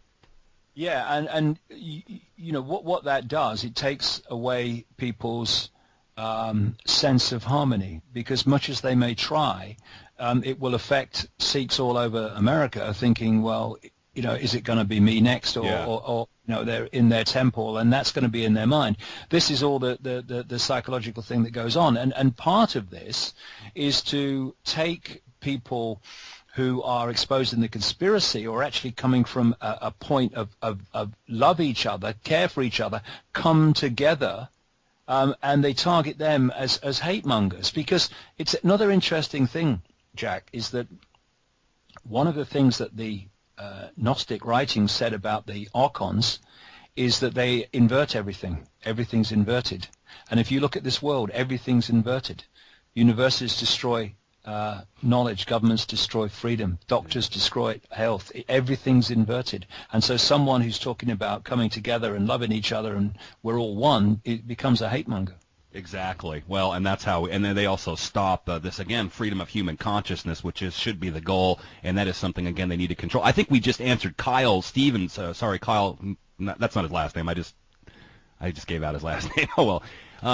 Yeah, and what that does, it takes away people's sense of harmony, because much as they may try, it will affect Sikhs all over America thinking, well, is it going to be me next, or they're in their temple, and that's going to be in their mind. This is all the psychological thing that goes on, and part of this is to take people who are exposed in the conspiracy, or actually coming from a point of love each other, care for each other, come together, and they target them as hate mongers. Because it's another interesting thing, Jack, is that one of the things that the Gnostic writings said about the archons is that they invert everything. Everything's inverted. And if you look at this world, everything's inverted. Universities destroy knowledge, governments destroy freedom, doctors destroy health. Everything's inverted. And so someone who's talking about coming together and loving each other and we're all one, it becomes a hate monger. Exactly. Well, and that's how. And then they also stop this again, freedom of human consciousness, which should be the goal, and that is something again they need to control. I think we just answered Kyle Stevens. Sorry, Kyle. That's not his last name. I just gave out his last name. Oh well.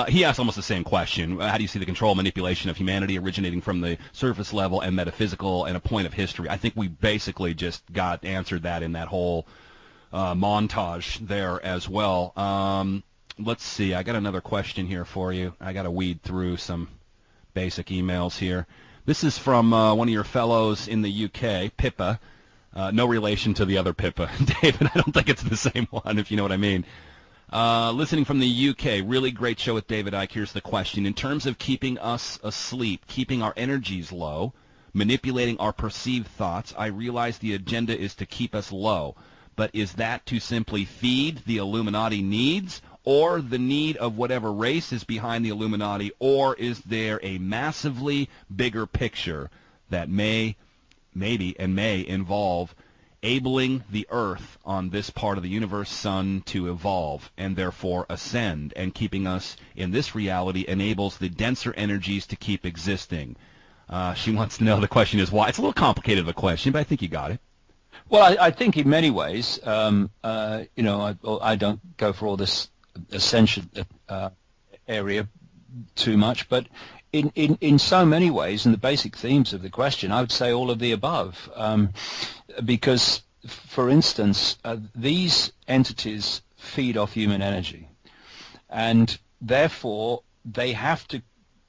He asked almost the same question. How do you see the control and manipulation of humanity originating from the surface level and metaphysical and a point of history? I think we basically just got answered that in that whole montage there as well. Let's see. I got another question here for you. I got to weed through some basic emails here. This is from one of your fellows in the UK, Pippa. No relation to the other Pippa, David. I don't think it's the same one, if you know what I mean. Listening from the UK, really great show with David Icke. Here's the question. In terms of keeping us asleep, keeping our energies low, manipulating our perceived thoughts, I realize the agenda is to keep us low. But is that to simply feed the Illuminati needs, or the need of whatever race is behind the Illuminati, or is there a massively bigger picture that may involve abling the Earth on this part of the universe, sun, to evolve and therefore ascend, and keeping us in this reality enables the denser energies to keep existing? She wants to know, the question is why. It's a little complicated of a question, but I think you got it. Well, I think in many ways, I don't go for all this essential area too much, but in so many ways, in the basic themes of the question, I would say all of the above, because, for instance, these entities feed off human energy, and therefore they have to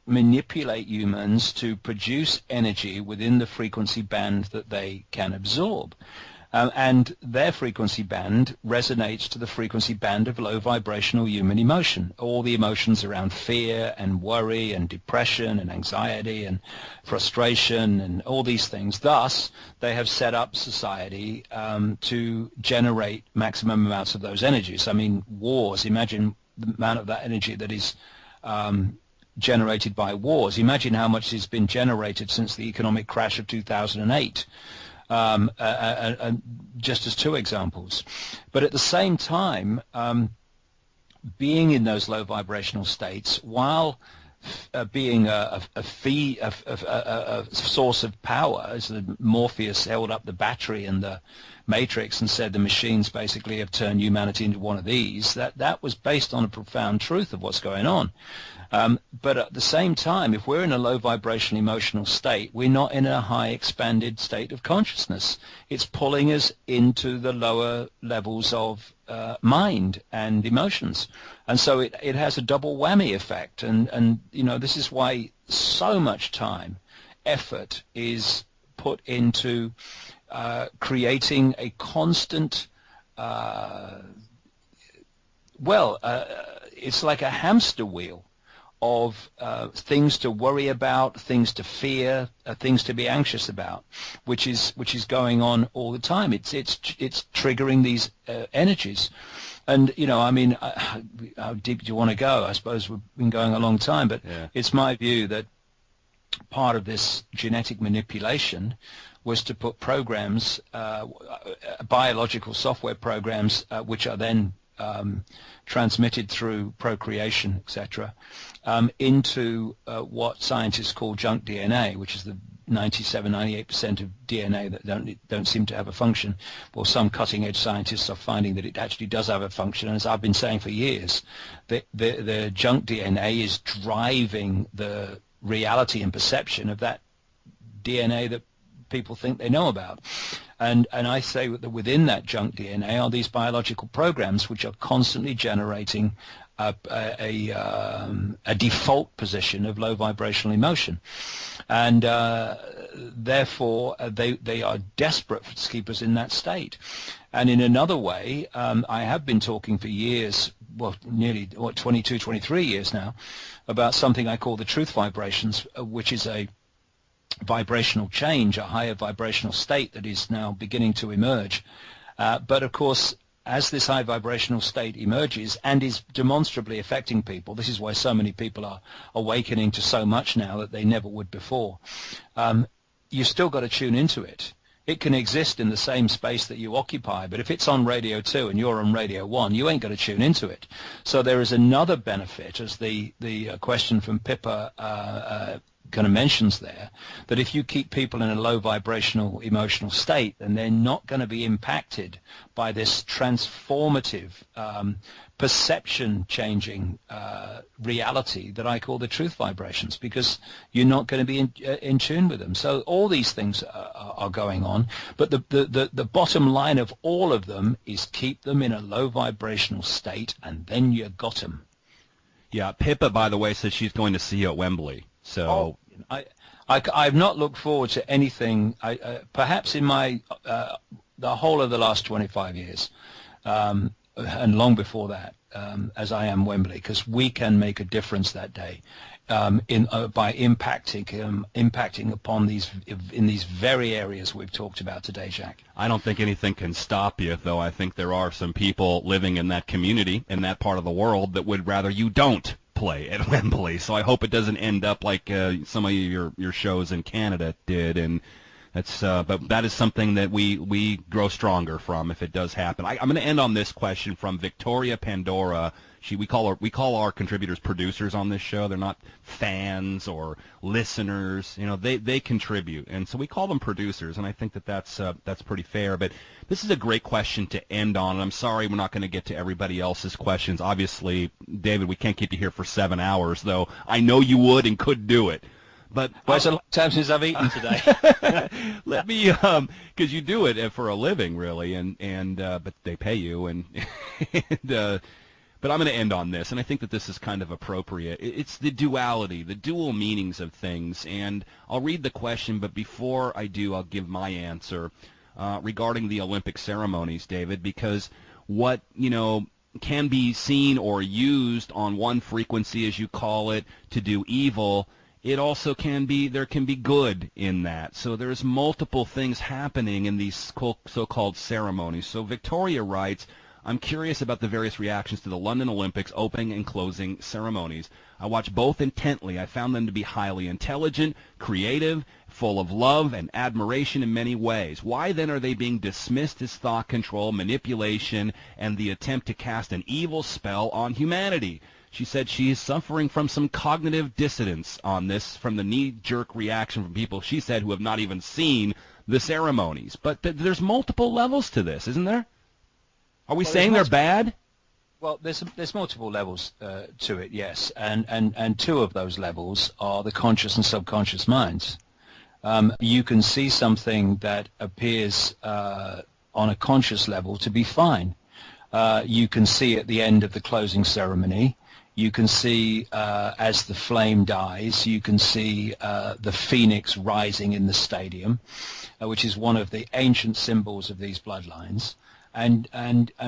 manipulate humans to produce energy within the frequency band that they can absorb. And their frequency band resonates to the frequency band of low vibrational human emotion. All the emotions around fear and worry and depression and anxiety and frustration and all these things. Thus, they have set up society to generate maximum amounts of those energies. I mean, wars, imagine the amount of that energy that is generated by wars. Imagine how much has been generated since the economic crash of 2008. Just as two examples. But at the same time, being in those low vibrational states, while being a source of power, as Morpheus held up the battery in the Matrix and said the machines basically have turned humanity into one of these, that was based on a profound truth of what's going on. But at the same time, if we're in a low vibrational emotional state, we're not in a high expanded state of consciousness. It's pulling us into the lower levels of mind and emotions. And so it has a double whammy effect. And this is why so much time, effort is put into creating a constant, it's like a hamster wheel of things to worry about, things to fear, things to be anxious about, which is going on all the time. It's triggering these energies, and how deep do you want to go? I suppose we've been going a long time, but yeah. It's my view that part of this genetic manipulation was to put programs, biological software programs, which are then transmitted through procreation, etc., into what scientists call junk DNA, which is the 97-98% of DNA that don't seem to have a function. Well, some cutting-edge scientists are finding that it actually does have a function, and as I've been saying for years, the junk DNA is driving the reality and perception of that DNA that people think they know about. And I say that within that junk DNA are these biological programs which are constantly generating a default position of low vibrational emotion, and therefore they are desperate to keep us in that state. And in another way, I have been talking for years, well, nearly 22, 23 years now, about something I call the truth vibrations, which is a vibrational change, a higher vibrational state that is now beginning to emerge. But of course, as this high vibrational state emerges and is demonstrably affecting people, this is why so many people are awakening to so much now that they never would before, you've still got to tune into it. It can exist in the same space that you occupy, but if it's on radio 2 and you're on radio 1, you ain't going to tune into it. So there is another benefit, as the question from Pippa kind of mentions there, that if you keep people in a low vibrational emotional state, then they're not going to be impacted by this transformative perception changing reality that I call the truth vibrations, because you're not going to be in tune with them. So all these things are going on, but the bottom line of all of them is keep them in a low vibrational state, and then you got them. Yeah, Pippa, by the way, says she's going to see you at Wembley. So I've not looked forward to anything, perhaps in my the whole of the last 25 years, and long before that, as I am Wembley, because we can make a difference that day by impacting upon these very areas we've talked about today, Jack. I don't think anything can stop you, though. I think there are some people living in that community, in that part of the world, that would rather you don't play at Wembley. So I hope it doesn't end up like some of your shows in Canada did, and that's but that is something that we grow stronger from if it does happen. I'm going to end on this question from Victoria Pandora. We call our contributors producers on this show. They're not fans or listeners. You know, they contribute, and so we call them producers. And I think that's pretty fair. But this is a great question to end on. And I'm sorry we're not going to get to everybody else's questions. Obviously, David, we can't keep you here for 7 hours, though. I know you would and could do it. But it's a long time since I've eaten today. Let me, because you do it for a living, really, and but they pay you, and but I'm going to end on this, and I think that this is kind of appropriate. It's the duality, the dual meanings of things, and I'll read the question, but before I do, I'll give my answer regarding the Olympic ceremonies, David, because what, can be seen or used on one frequency, as you call it, to do evil, it also there can be good in that. So there's multiple things happening in these so-called ceremonies. So Victoria writes, I'm curious about the various reactions to the London Olympics opening and closing ceremonies. I watched both intently. I found them to be highly intelligent, creative, full of love and admiration in many ways. Why then are they being dismissed as thought control, manipulation, and the attempt to cast an evil spell on humanity? She said she is suffering from some cognitive dissonance on this from the knee-jerk reaction from people, she said, who have not even seen the ceremonies. But there's multiple levels to this, isn't there? Are we saying they're bad? Well, there's multiple levels to it, yes, and two of those levels are the conscious and subconscious minds. You can see something that appears on a conscious level to be fine. You can see at the end of the closing ceremony. You can see as the flame dies. You can see the phoenix rising in the stadium, which is one of the ancient symbols of these bloodlines. And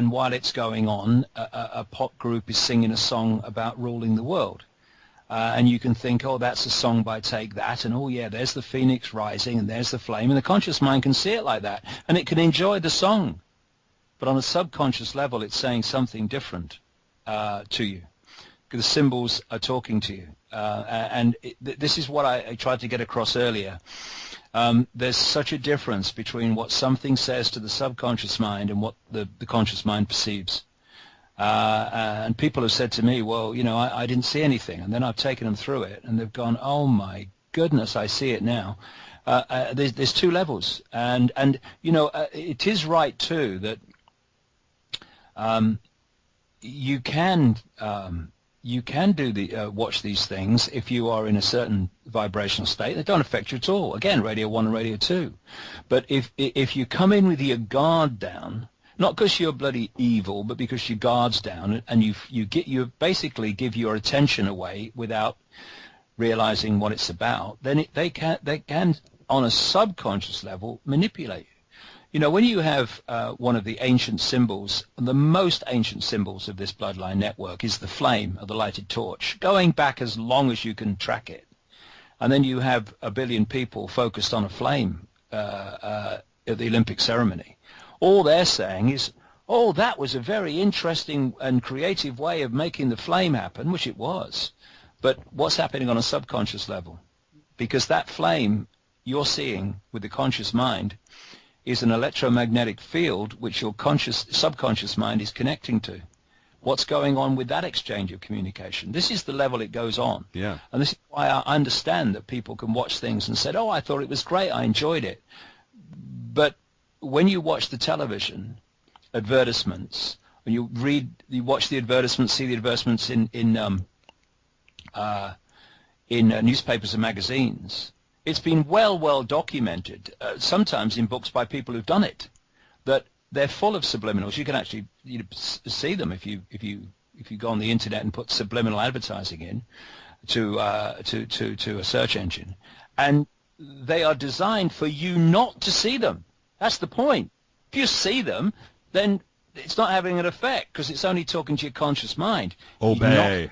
while it's going on, a pop group is singing a song about ruling the world. And you can think, oh, that's a song by Take That, and oh yeah, there's the phoenix rising, and there's the flame, and the conscious mind can see it like that, and it can enjoy the song. But on a subconscious level, it's saying something different to you. The symbols are talking to you. This is what I tried to get across earlier. There's such a difference between what something says to the subconscious mind and what the conscious mind perceives. And people have said to me, well, I didn't see anything. And then I've taken them through it, and they've gone, oh, my goodness, I see it now. there's two levels, and it is right too that you can do the watch these things if you are in a certain vibrational state. They don't affect you at all. Again, radio 1 and radio 2. But if you come in with your guard down, not because you're bloody evil, but because your guard's down, and you basically give your attention away without realizing what it's about, then they can on a subconscious level manipulate you. When you have one of the ancient symbols, the most ancient symbols of this bloodline network is the flame of the lighted torch, going back as long as you can track it. And then you have 1 billion people focused on a flame at the Olympic ceremony. All they're saying is, oh, that was a very interesting and creative way of making the flame happen, which it was. But what's happening on a subconscious level? Because that flame you're seeing with the conscious mind is an electromagnetic field which your subconscious mind is connecting to. What's going on with that exchange of communication? This is the level it goes on. Yeah. And this is why I understand that people can watch things and say, oh, I thought it was great, I enjoyed it. But when you watch the television advertisements, when you watch the advertisements, see the advertisements in newspapers and magazines, it's been well documented, sometimes in books by people who've done it, that they're full of subliminals. You can actually see them if you go on the internet and put subliminal advertising in to a search engine, and they are designed for you not to see them. That's the point. If you see them, then it's not having an effect because it's only talking to your conscious mind. Obey.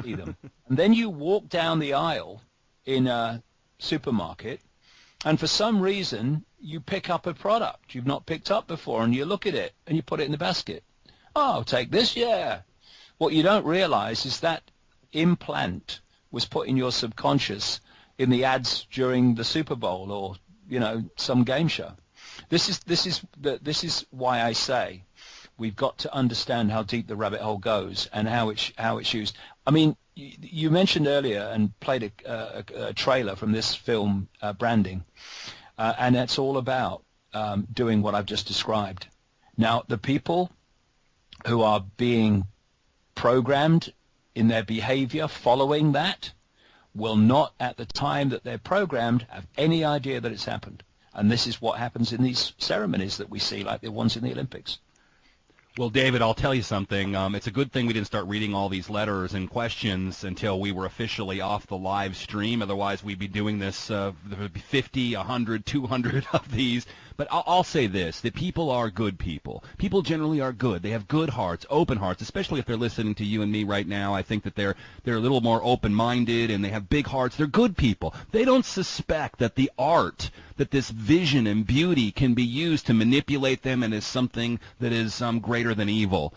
See them. And then you walk down the aisle in a supermarket, and for some reason you pick up a product you've not picked up before, and you look at it and you put it in the basket. Oh, take this, yeah. What you don't realize is that implant was put in your subconscious in the ads during the Super Bowl or some game show. This is why I say we've got to understand how deep the rabbit hole goes and how it's used. I mean, you mentioned earlier and played a trailer from this film, Branding, and it's all about doing what I've just described. Now, the people who are being programmed in their behavior following that will not, at the time that they're programmed, have any idea that it's happened. And this is what happens in these ceremonies that we see, like the ones in the Olympics. Well, David, I'll tell you something. It's a good thing we didn't start reading all these letters and questions until we were officially off the live stream. Otherwise, we'd be doing this, there would be 50, 100, 200 of these. But I'll say this, that people are good people. People generally are good. They have good hearts, open hearts, especially if they're listening to you and me right now. I think that they're a little more open-minded and they have big hearts. They're good people. They don't suspect that the art, that this vision and beauty can be used to manipulate them and is something that is greater than evil.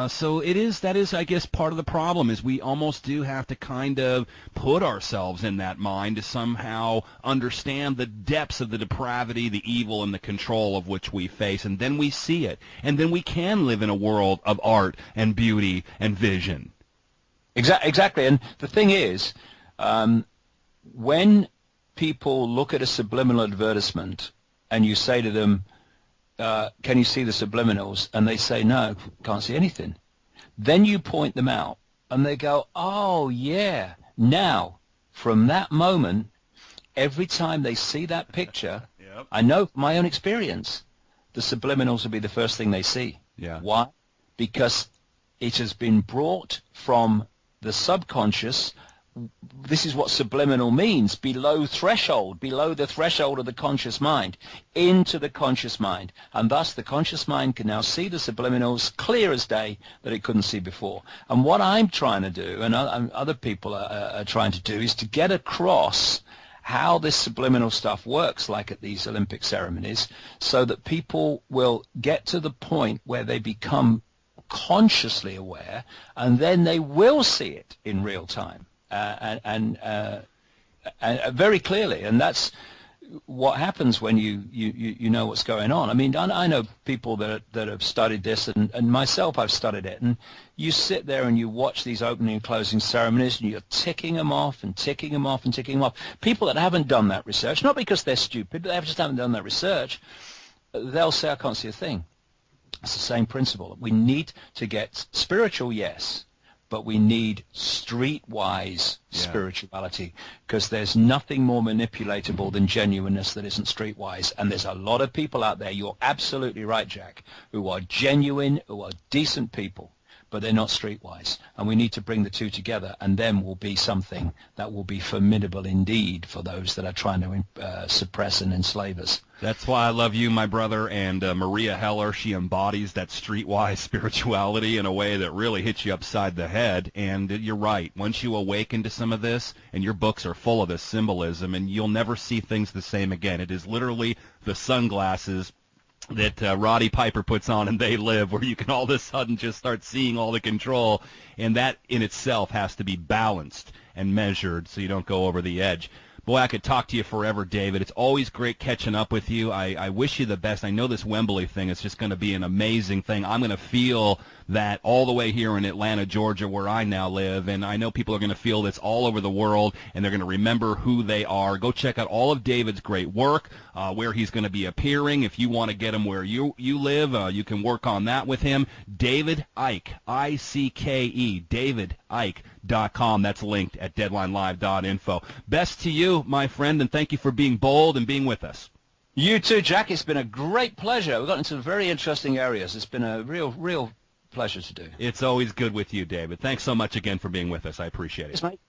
So that is, I guess, part of the problem is we almost do have to kind of put ourselves in that mind to somehow understand the depths of the depravity, the evil, and the control of which we face, and then we see it, and then we can live in a world of art and beauty and vision. Exactly, and the thing is, when people look at a subliminal advertisement and you say to them, can you see the subliminals? And they say, no, can't see anything. Then you point them out and they go, oh, yeah. Now, from that moment, every time they see that picture, yep. I know from my own experience, the subliminals will be the first thing they see. Yeah. Why? Because it has been brought from the subconscious. This is what subliminal means, below the threshold of the conscious mind, into the conscious mind. And thus the conscious mind can now see the subliminals clear as day that it couldn't see before. And what I'm trying to do, and other people are trying to do, is to get across how this subliminal stuff works, like at these Olympic ceremonies, so that people will get to the point where they become consciously aware, and then they will see it in real time. And very clearly, and that's what happens when you know what's going on. I mean, I know people that have studied this, and myself, I've studied it, and you sit there and you watch these opening and closing ceremonies, and you're ticking them off and ticking them off and ticking them off. People that haven't done that research, not because they're stupid, but they just haven't done that research, they'll say, I can't see a thing. It's the same principle. We need to get spiritual, yes, but we need streetwise spirituality, because there's nothing more manipulatable than genuineness that isn't streetwise. And there's a lot of people out there, you're absolutely right, Jack, who are genuine, who are decent people, but they're not streetwise. And we need to bring the two together, and then will be something that will be formidable indeed for those that are trying to suppress and enslave us. That's why I love you, my brother, and Maria Heller. She embodies that streetwise spirituality in a way that really hits you upside the head. And you're right. Once you awaken to some of this, and your books are full of this symbolism, and you'll never see things the same again. It is literally the sunglasses that Roddy Piper puts on and They Live, where you can all of a sudden just start seeing all the control, and that in itself has to be balanced and measured so you don't go over the edge. Boy, I could talk to you forever, David. It's always great catching up with you. I wish you the best. I know this Wembley thing is just going to be an amazing thing. I'm going to feel that all the way here in Atlanta, Georgia, where I now live, and I know people are going to feel this all over the world, and they're going to remember who they are. Go check out all of David's great work, where he's going to be appearing. If you want to get him where you live, you can work on that with him. David Icke, I-C-K-E, davidicke.com. That's linked at deadlinelive.info. Best to you, my friend, and thank you for being bold and being with us. You too, Jack. It's been a great pleasure. We've got into very interesting areas. It's been a real pleasure to do. It's always good with you, David. Thanks so much again for being with us. I appreciate it. Yes, mate.